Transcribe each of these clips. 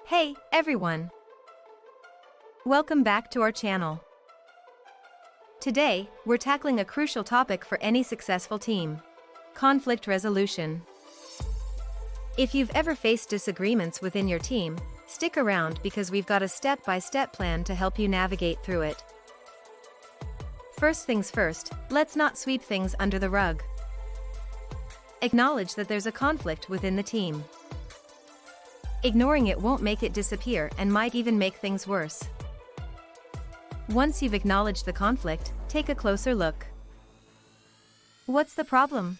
Hey, everyone! Welcome back to our channel. Today, we're tackling a crucial topic for any successful team: conflict resolution. If you've ever faced disagreements within your team, stick around because we've got a step-by-step plan to help you navigate through it. First things first, let's not sweep things under the rug. Acknowledge that there's a conflict within the team. Ignoring it won't make it disappear and might even make things worse. Once you've acknowledged the conflict, take a closer look. What's the problem?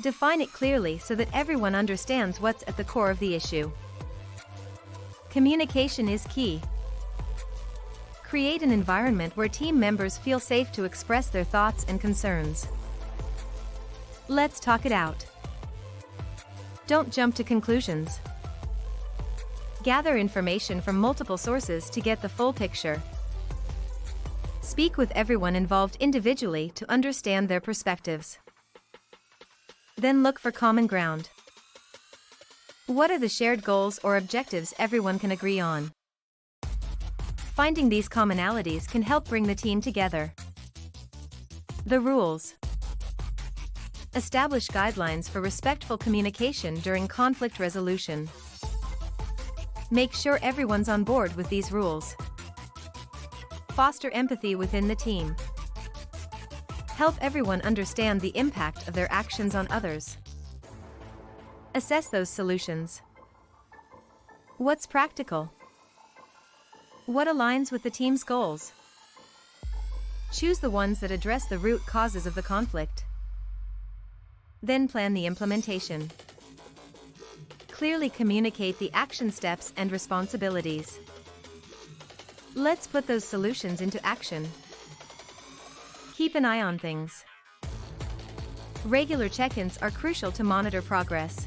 Define it clearly so that everyone understands what's at the core of the issue. Communication is key. Create an environment where team members feel safe to express their thoughts and concerns. Let's talk it out. Don't jump to conclusions. Gather information from multiple sources to get the full picture. Speak with everyone involved individually to understand their perspectives. Then look for common ground. What are the shared goals or objectives everyone can agree on? Finding these commonalities can help bring the team together. The rules. Establish guidelines for respectful communication during conflict resolution. Make sure everyone's on board with these rules. Foster empathy within the team. Help everyone understand the impact of their actions on others. Assess those solutions. What's practical? What aligns with the team's goals? Choose the ones that address the root causes of the conflict. Then plan the implementation. Clearly communicate the action steps and responsibilities. Let's put those solutions into action. Keep an eye on things. Regular check-ins are crucial to monitor progress.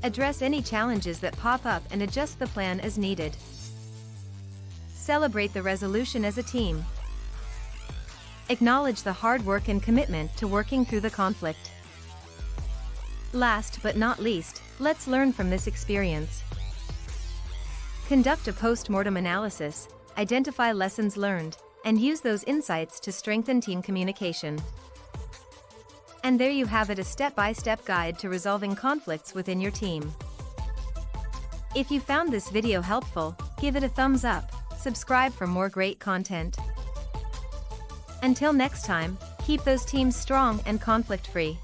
Address any challenges that pop up and adjust the plan as needed. Celebrate the resolution as a team. Acknowledge the hard work and commitment to working through the conflict. Last but not least, let's learn from this experience. Conduct a post-mortem analysis, identify lessons learned, and use those insights to strengthen team communication. And there you have it, a step-by-step guide to resolving conflicts within your team. If you found this video helpful, give it a thumbs up, subscribe for more great content. Until next time, keep those teams strong and conflict-free.